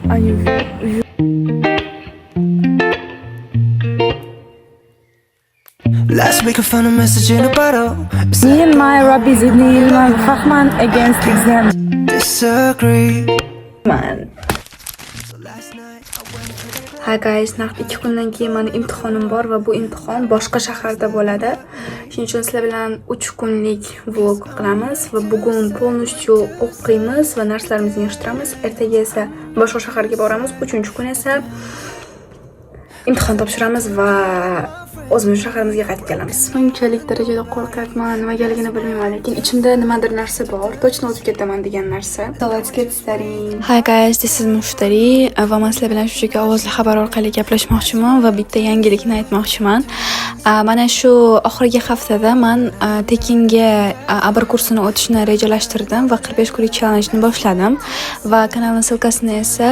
Last week I found a message in a bottle. Me and my Rabbi Zidni Ilman Fahman against exam. Disagree. Man. Hi guys, naqd 2 kundan keyin meni imtixonim bor va bu imtihon boshqa shaharda bo'ladi. Shuning uchun sizlar bilan 3 kunlik vlog qilamiz va bugun polностью o'qiymiz va narslarimizni yig'ishtiramiz. Ertaga esa boshqa shaharga boramiz. 3-kun esa imtihon topshiramiz va o'zimiz shaharimizga qaytib kelamiz. Unchalik darajada qo'rqyapman, nimaligini bilmayman, lekin ichimda nimadir narsa bor. Точно o'tib ketaman degan narsa. So let's get started. Hi guys, this is Mushtari va men sizlar bilan shunchaki ovozli xabar orqali gaplashmoqchiman va bitta yangilikni aytmoqchiman. Mana shu oxirgi haftada men tekinga abr kursini o'tishni rejalashtirdim va 45 kunlik challenge-ni boshladim va kanalning silkasini esa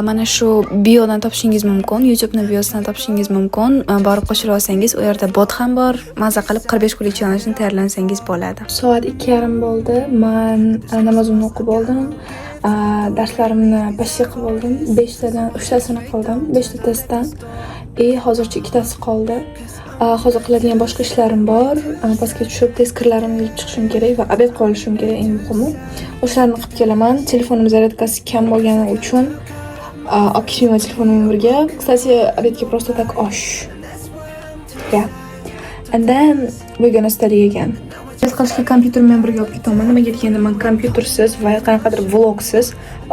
mana shu biodan topishingiz mumkin, YouTubening biosidan topishingiz mumkin. Borib qo'shila olsangiz, u yerda bot ham bor. Maza qilib 45 kunlik challenge-ni tayyorlansangiz bo'ladi. Soat 2:30 bo'ldi. Men namozimni o'qib oldim. Darslarimni bashshi qilib oldim. 5 tadan 3 tasini qildim. 5 ta testdan. Hozircha 2 tasi qoldi. Hozir qiladigan boshqa ishlarim bor. Pastga tushib tezkirlarimni yechib chiqishim kerak va obed qilishim kerak, eng muhimi. O'shalarni qilib kelaman. Telefonim zaryadkasi kam bo'lgani uchun olib kelmayman telefonimni birga. Kстати, obedga просто так osh. Yeah. And then we're gonna study again. Biz qilishga kompyuterimni bilan birga olib ketaman. Nimaga deganda men kompyutersiz va qanaqadir vlogsiz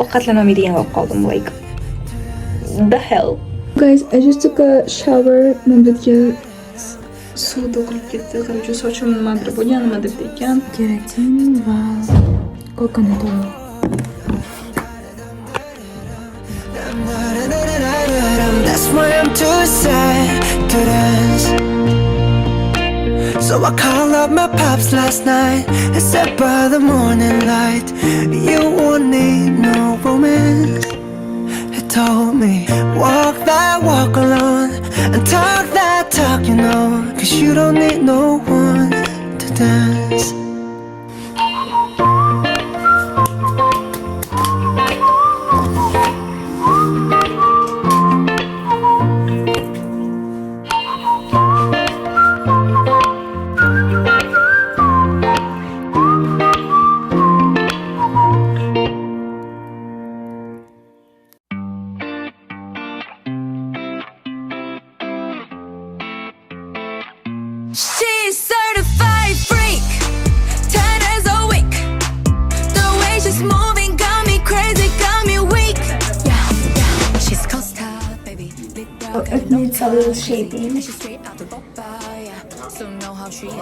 ovqatlanolmaydigan bo'lib qoldim. Like the hell. Guys, I just took a shower. Menga suv to'kilib ketdi. Qarang, sochim nimadir bo'lgan, nimadir ekan. Keratin va coconut oil. That's why I'm too sad to dance. So I called up my pops last night and said by the morning light, you won't need no romance. He told me, walk that walk alone and talk that talk, you know, 'cause you don't need no one to dance. She's certified freak, 10 days a week. The way she's moving got me crazy, got me weak. Yeah, yeah. She's costa, baby. It needs a little shaping. She's straight out the papaya, so know how she is.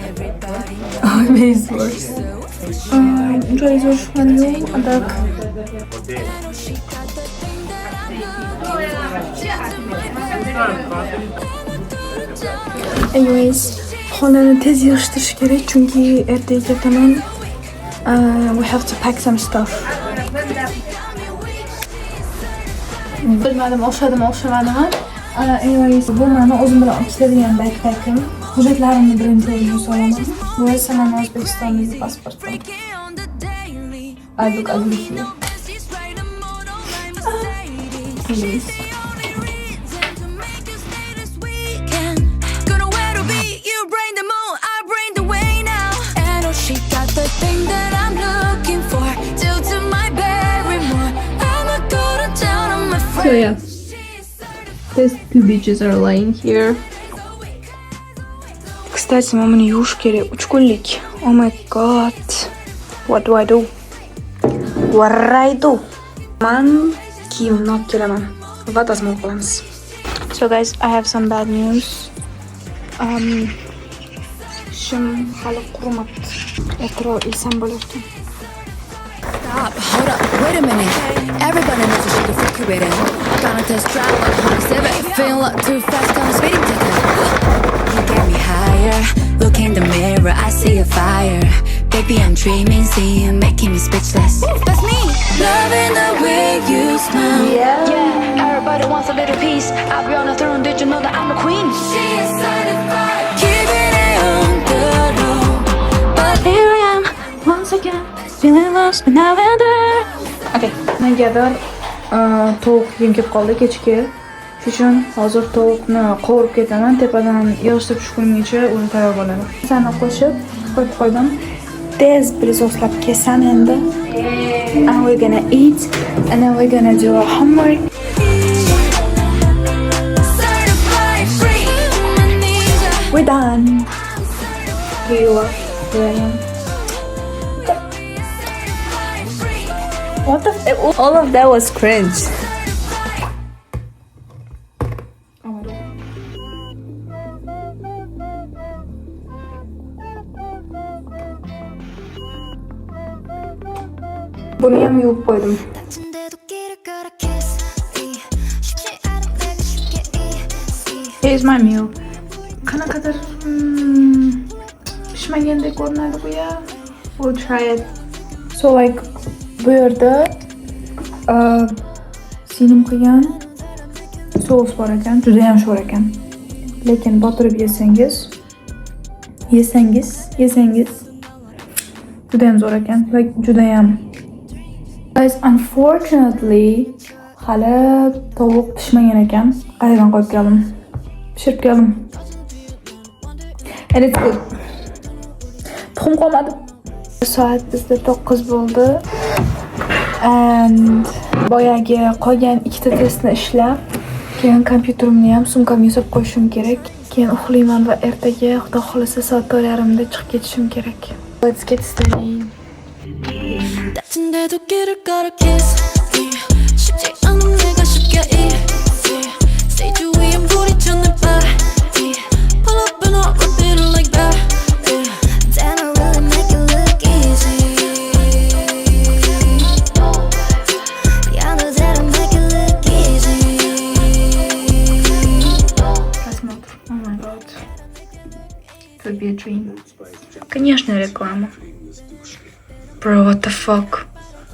Everybody Always worse. Enjoy your honeymoon. Tak. Anyways, xonani tez yig'ishtirish kerak chunki ertaga ketaman. We have to pack some stuff. Bilmadim, o'xshamadimi? Anyways, bu meni o'zim bilan olib ketadigan backpackim. Hujjatlarimni birinchi o'ringa solaman. Bu esa meni O'zbekistondagi pasportim. I look ugly here. Please. She got the thing that I'm looking for. Due to my Barrymore, I'ma go to town on my friend. So yeah, these two beaches are lying here. Kстати, mamani yuvish kerak 3 kunlik. Oh my god. What do I do? What I do? Man kiyimni olib kelaman va dazmol qilamiz. So guys, I have some bad news. Shim hali qurumabdi. E'tiroz ilsam bo'lardi. Stop, hold up, wait a minute. Everybody knows what she can freak you with it. Gonna test drive like 107. Feeling up too fast on a speeding ticket. You get me higher. Look in the mirror, I see a fire. Baby, I'm dreaming, see you making me speechless. That's me. Loving the way you smile. Yeah, everybody wants a little piece. I'll be on the throne, did you know that I'm the queen? She is certified. Keeping it on the low. But here I am, once again. Feeling lost but now and then. Okay. Negadir tovuq yeyim kelib qoldi kechki. Shuning uchun hozir tovuqni qovurib ketaman. Tepadan yog'ishtirib tushgungacha uni tayyor bo'ladi. Sani qo'shib qo'yib qo'ydim. Tez bir soslab kesam endi. And we're gonna eat and then we're gonna do our homework. We're done. Here you are. Here I am. What the f- all of that was cringe. Bunu ham yuvib qo'ydim. Here's my meal. Qanaqadir pishmagandek ko'rinadi bu ya. We'll try it. So like bu yerda sinim qilgan sos bor ekan, juda ham sho'r ekan. Lekin botirib yesangiz juda ham zo'r ekan. Like juda ham. Guys, unfortunately hali tovuq pishmagan ekan. Qayerdan qo'yib keldim? Pishirib keldim. And it's good. Tuxum qolmadi. Soat bizda 9 bo'ldi. And boyagi qolgan ikkita testni ishlab, keyin kompyuterimni ham sumkamga solib qo'yishim kerak. Keyin uxlayman va ertaga xudo xolasa soat 4:30da chiqib ketishim kerak. Let's get started. 다친데도 길을 걸어 kiss me 쉽지 않은 내가 쉽게 easy Stage 위엔 부딪히는 body Pull up and I'll repeat it like that Then I really make it look easy Yeah, I know that I make it look easy Просмотр. Oh my god. It would be a dream. Конечно, реклама. Bro, what the fuck?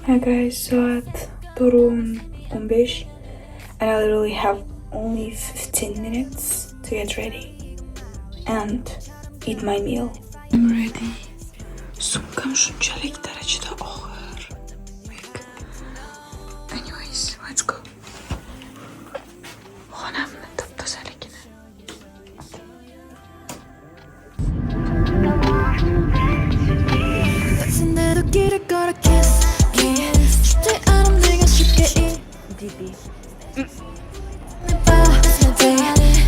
Hi guys, so at 4:15 and I literally have only 15 minutes to get ready and eat my meal. I'm ready. Sumkam shunchalik darajada og'ir. Anyways, let's go. Xonamni top-tozaligini. 다친데도 길을 걸어 kiss me 쉽지 않은 내가 쉽게 easy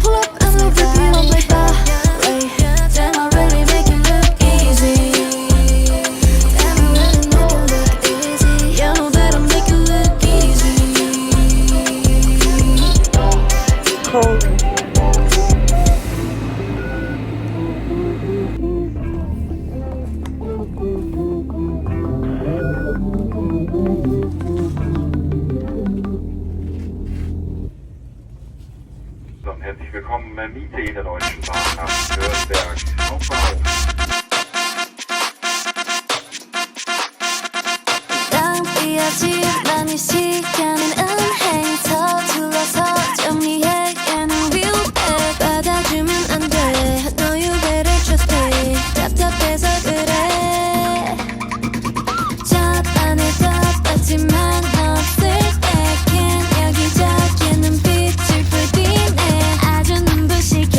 Pull up and I'll repeat it like that Then I really make it look easy Then I really make it look easy Yeah, I know that I make it look easy Cold. Herzlich willkommen beim ICE der Deutschen Bahn nach Nürnberg Hauptbahnhof. 낭비하지 않은 시간은 은행 서둘러서 정리해 얘는 위험해 받아주면 안돼 No you better trust me 답답해서 그래 저번에 덮었지만 없을 때긴 여기저기 눈빛을 뿌리네 아주 눈부시게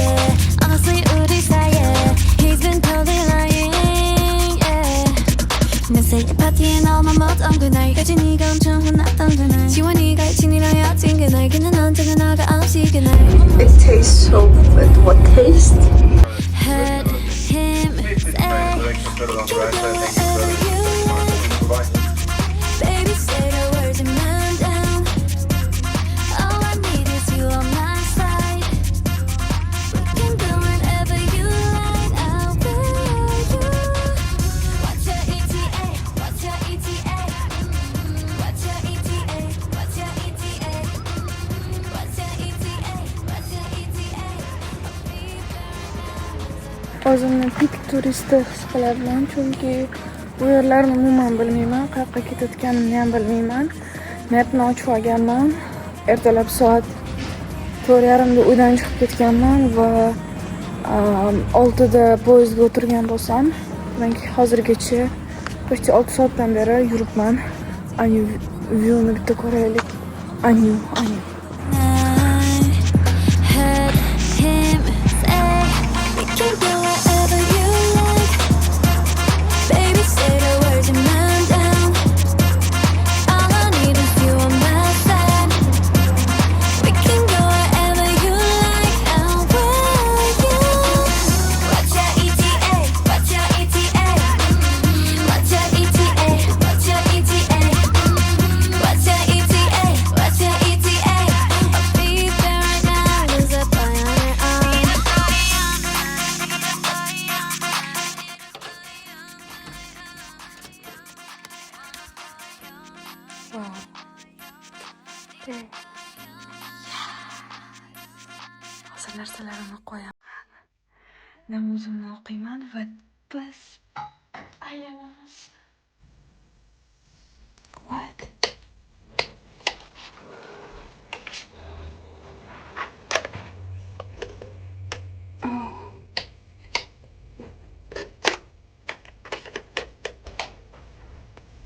Honestly 우리 사이에 He's been totally lying yeah. 내 생일 파티에 너만 못한 그날까지 네가 엄청 혼났던 그날 지원이가 친이랑 헤어진 그날 그는 언제나 너가 없이 그날 It tastes so good. What taste? Heard him say You can do whatever you like Baby say the words and man down All I need is you on my side We can do whatever you like I'll be you What's your ETA? What's your ETA? What's your ETA? What's your ETA? What's your ETA? What's your ETA? O'zimni pik turisti his qilaman, chunki bu yerlarni umuman bilmayman, qayerga ketayotganimni ham bilmayman. Mapni ochib olganman. Ertalab soat 4:30da uydan chiqib ketganman va 6da poyezdga o'tirgan bo'lsam, demak hozirgacha Bir 6 soatdan beri yuribman. Anyu viewni bitta ko'raylik. Anyu. Heard him say we can go wherever you like. Baby, say the words and I'm down. All I need is you on my side. We can go wherever you like. And will you? What's your ETA? What's your ETA? What's your ETA? What's your ETA? What's your ETA? What's your ETA? I'll be there right now. Lose a boy on your own. Hozir narsalarimni qo'yaman. Namozimni o'qiyman va biz aylanamiz. What?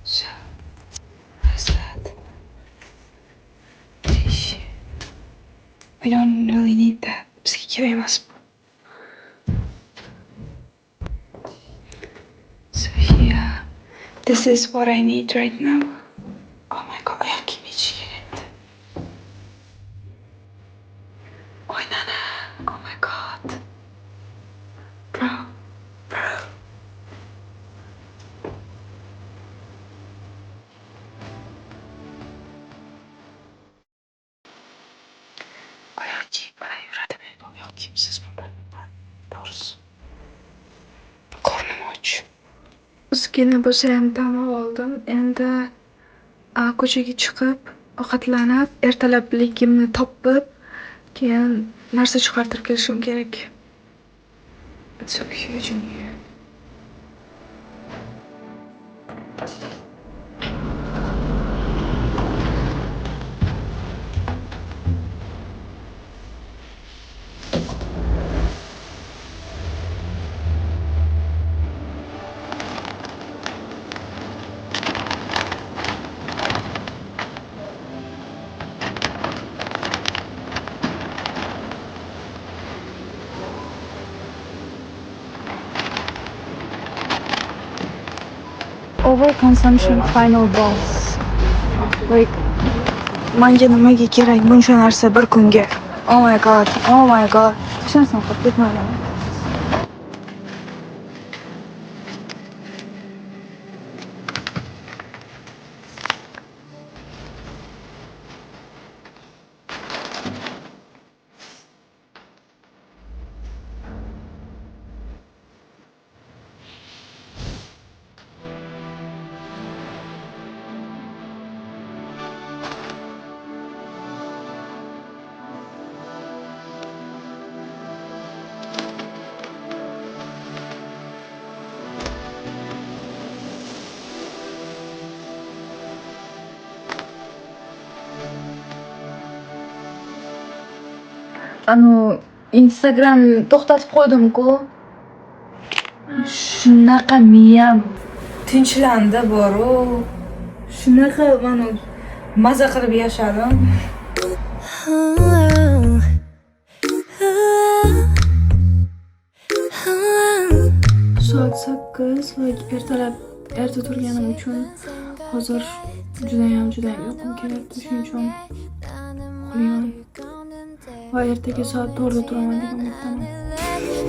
So, what's that? Ish. We don't really need that. Bizga kerak emas bu. So yeah, this is what I need right now. Oh my god, oyoq kiyim yechish kerak. Oy nana, oh my god. Bro. Oyoq kiyim bilan yuradim endi, oyoq kiyimsiz bo'lmayman. To'g'risi. Qornim och. Ozgina bo'lsa ham dam oldim. Endi ko'chaga chiqib, ovqatlanib, ertalabligimni topib, keyin narsa chiqartirib kelishim kerak. It's so huge in here. Overconsumption final boss. Like, menga nimaga kerak buncha narsa bir kunga? Oh my god. Tushunsan, ketmayman. Instagram to'xtatib qo'ydim-ku. Shunaqa miyam tinchlandi boru. Shunaqa mana maza qilib yashadim. Soat 8 va erta turganim uchun hozir judayam uyqum kelyapti. Shuning uchun uxlayman. Va ertaga soat 4da turaman degan umiddaman.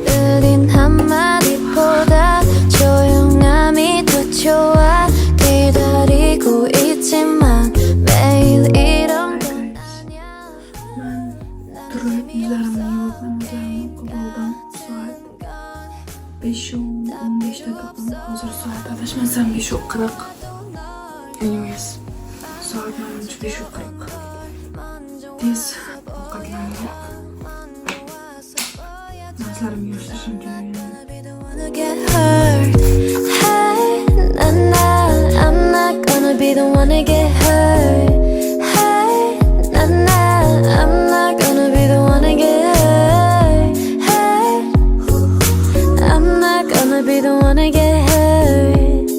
느린 한마디보다 조용함이 더 좋아 기다리고 있지만 매일 이런 건 아니야. Ben durup yüzlerimni yuvib namozlarimni o'qib oldim. Soat 5:15 qildim. Hozir soat adashmasam 5:40. Anyways, soat menimcha 5:40. Tez ovqatlandim. Nazlarimni yuvishim kerak. wanna get hurt. Hey, nah, I'm not gonna be the one to get hurt. Hey, nah, I'm not gonna be the one to get hurt. Hey, I'm not gonna be the one to get hurt.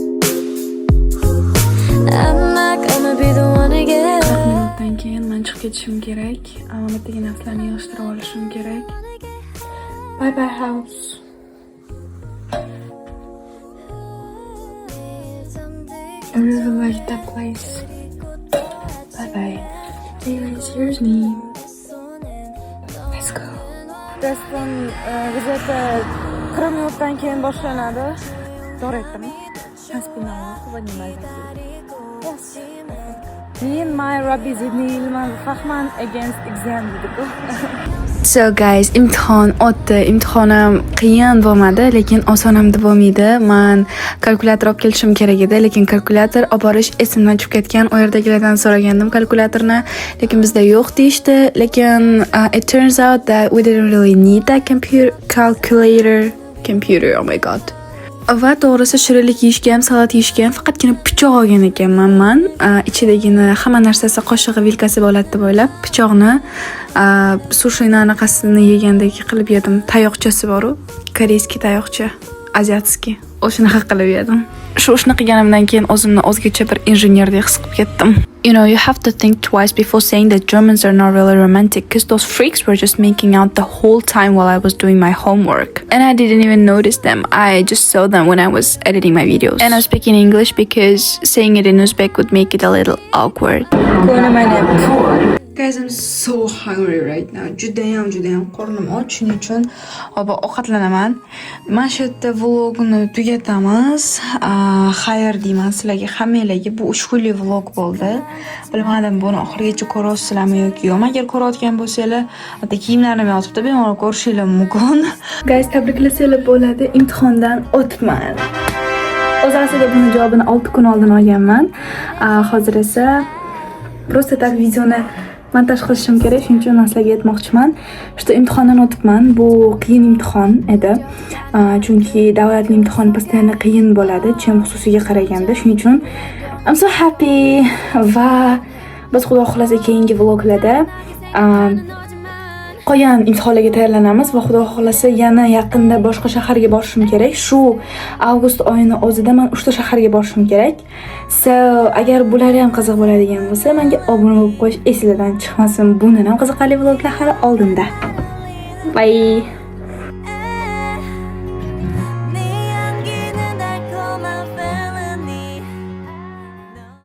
olishim kerak. Bittaga narsalarni yig'ishtirib olishim kerak. Bye bye house. I really like that place. Bye bye. Here's me. Let's go. Dastan gazeta 40 minutdan keyin boshlanadi. To'g'ri aytdimmi? Hasbunalloh va ni'mal vakil. Me and my Rabbi Zidni Ilman Fahman against exam dedi. So guys, imtihon o'tdi. Imtihonim qiyin bo'lmadi, lekin oson ham bo'lmaydi. Men kalkulyator olib kelishim kerak edi, lekin kalkulyator olib borish esimdan chiqib ketgan. U yerdagilardan so'ragandim kalkulyatorni, lekin bizda yo'q deyishdi. Lekin it turns out that we didn't really need that computer. Oh my god. Va to'g'risi shirinlik yeyishga ham, salat yeyishga ham faqatgina pichoq olgan ekanman men. Ichidagini hamma narsasi qo'shig'i, vilkasi bo'ladi deb o'ylab, pichoqni sushini anaqasini yegandek qilib yedim. Tayoqchasi bor-ku, koreyskiy tayoqcha, asiatskiy. O'shanaqa qilib yedim. Shuni qilganimdan keyin o'zimni o'zgacha bir injenierdek his qilib ketdim. You know, you have to think twice before saying that Germans are not really romantic, because those freaks were just making out the whole time while I was doing my homework. And I didn't even notice them. I just saw them when I was editing my videos. And I'm speaking English because saying it in Uzbek would make it a little awkward. Guys, I'm so hungry right now. Judayam qornim och, shuning uchun ovqatlanaman. Mana shu yerda vlogni tugatamiz. Xayr deyman sizlarga, hammanglarga. Bu 3 kunlik vlog bo'ldi. Bilmadim buni oxirigacha ko'rasizlarmi yoki yo'q. Agar ko'rayotgan bo'lsanglar, hatto kiyimlarim yotibdi, bemalol ko'rishinglar mumkin. Guys, tabriklasanglar bo'ladi. Imtihondan o'tman. O'z aslida buni javobini 6 kun oldin olganman. Hozir esa просто так videoni montaj qilishim kerak, shuning uchun sizlarga aytmoqchiman. Shu imtihondan o'tibman. Bu qiyin imtihon edi. Chunki davlat imtihoni постоянно qiyin bo'ladi, chem xususiga qaraganda. Shuning uchun I'm so happy va biz xudo xolasa keyingi vloglarda qolgan imtihonlarga tayyorlanamiz va xudo xolasa yana yaqinda boshqa shaharga borishim kerak. Shu avgust oyini o'zida men 3 ta shaharga borishim kerak. So, agar bularga ham qiziq bo'ladigan bo'lsa, menga obuna bo'lib qo'yish esingizdan chiqmasin. Bundan ham qiziqarli vloglar hali oldinda. Bye.